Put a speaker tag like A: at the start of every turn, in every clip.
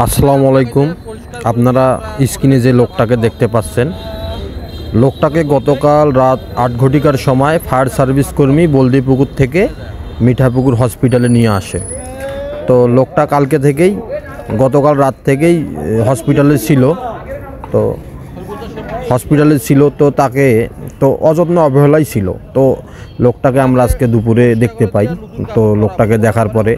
A: আসসালামু আলাইকুম। আপনারা স্ক্রিনে যে লোকটাকে দেখতে পাচ্ছেন, লোকটাকে গতকাল রাত 8 ঘটিকার সময় ফায়ার সার্ভিস কর্মী বলদিপুকুর থেকে মিঠাপুকুর হসপিটালে নিয়ে আসে। তো লোকটা কালকে থেকেই গতকাল রাত থেকেই হসপিটালে ছিল। তো তাকে অযত্ন অবহেলাই ছিল। তো লোকটাকে আমরা আজকে দুপুরে দেখতে পাই। তো লোকটাকে দেখার পরে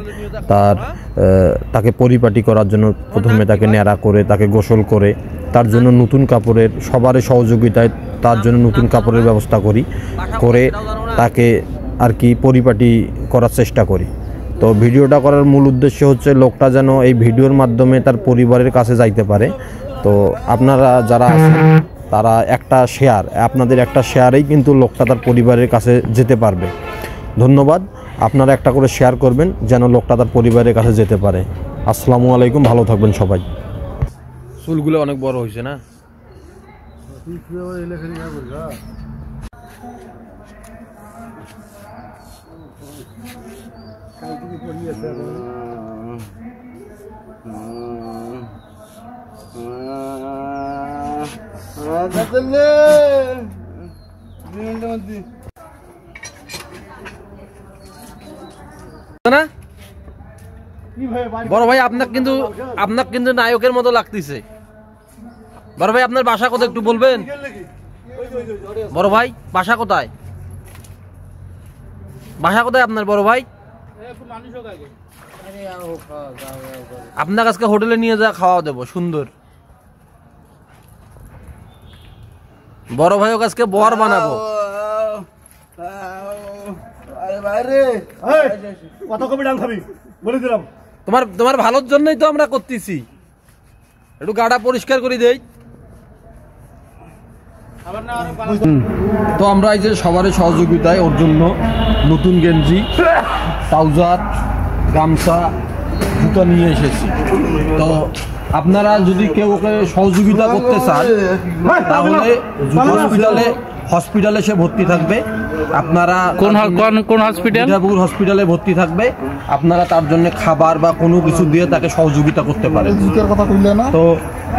A: তাকে পরিপাটি করার জন্য প্রথমে তাকে ন্যাড়া করে তাকে গোসল করে তার জন্য নতুন কাপড়ের সবারই সহযোগিতায় তার জন্য নতুন কাপড়ের ব্যবস্থা করে তাকে আর কি পরিপাটি করার চেষ্টা করি। তো ভিডিওটা করার মূল উদ্দেশ্য হচ্ছে লোকটা যেন এই ভিডিওর মাধ্যমে তার পরিবারের কাছে যাইতে পারে। তো আপনারা যারা আছেন তারা আপনাদের একটা শেয়ারেই কিন্তু লোকটা তার পরিবারের কাছে যেতে পারবে। ধন্যবাদ। আপনারা একটা করে শেয়ার করবেন যেন লোকটা তার পরিবারের কাছে যেতে পারে। আসসালামু আলাইকুম, ভালো থাকবেন সবাই। চুলগুলো অনেক বড় হয়েছে না? বড় ভাই আপনার কিন্তু নায়কের মতো লাগতেছে। বড় ভাই আপনার বাসা কোথায় একটু বলবেন? বড় ভাই বাসা কোথায়? আপনার বড় ভাই? আপনার আজকে হোটেলে নিয়ে যা খাওয়া দেবো সুন্দর। বড় ভাই আজকে বর বানাবো। তোমার ভালোর জন্যই তো আমরা করতেছি। একটু গাড়া পরিষ্কার করে দেই। তো আমরা এই যে সবার সহযোগিতায় ওর জন্য নতুন গেঞ্জি, ট্রাউজার, গামছা, জুতো নিয়ে এসেছি। তো আপনারা যদি কেউ ওকে সহযোগিতা করতে চান তাহলে হসপিটালে সে ভর্তি থাকবে। আপনারা কোন হসপিটাল? মিঠাপুকুর হসপিটালে ভর্তি থাকবে। আপনারা তার জন্য খাবার বা কোনো কিছু দিয়ে তাকে সহযোগিতা করতে পারেন। তো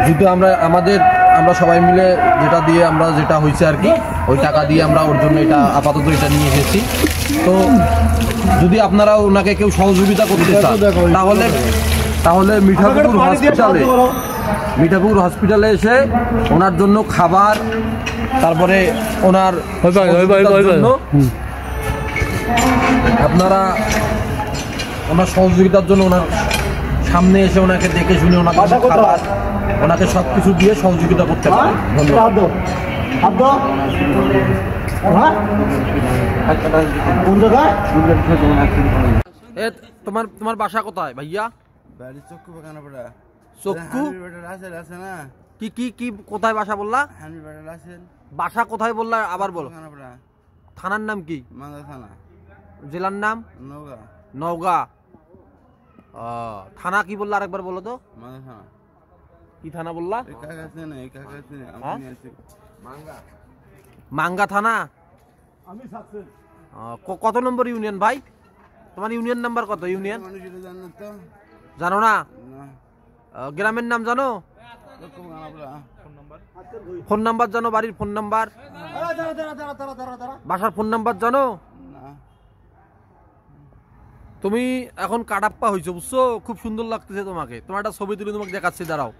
A: যদি আমরা সবাই মিলে যেটা হয়েছে আর কি, ওই টাকা দিয়ে আমরা ওর জন্য আপাতত এটা নিয়ে এসেছি। তো যদি আপনারা ওনাকে কেউ সহযোগিতা করতে চান তাহলে মিঠাপুকুর হসপিটালে এসে ওনার জন্য খাবার, তারপরে ওনার সহযোগিতার জন্য ওনার সামনে এসে ওনাকে দেখে শুনে ওনাকে সবকিছু দিয়ে সহযোগিতা করতে পারেন। তোমার বাসা কোথায় ভাইয়া? চক্কু কি কোথায় বাসা বললা? বাসা কোথায় বললা আবার বলো। থানার নাম কি? জেলার নাম? নওগাঁ। থানা কি বললা আরেকবার বলো তো। কি থানা বললা? মাঙ্গা থানা। কত নম্বর ইউনিয়ন ভাই? তোমার ইউনিয়ন নাম্বার কত? ইউনিয়ন জানো না? গ্রামের নাম জানো? ফোন নাম্বার জানো? বাড়ির ফোন নাম্বার, বাসার ফোন নাম্বার জানো? তুমি এখন কাটাপ্পা হয়েছো বুঝছো? খুব সুন্দর লাগতেছে তোমাকে। তোমার একটা ছবি তুলে তোমাকে দেখাচ্ছি, দাঁড়াও।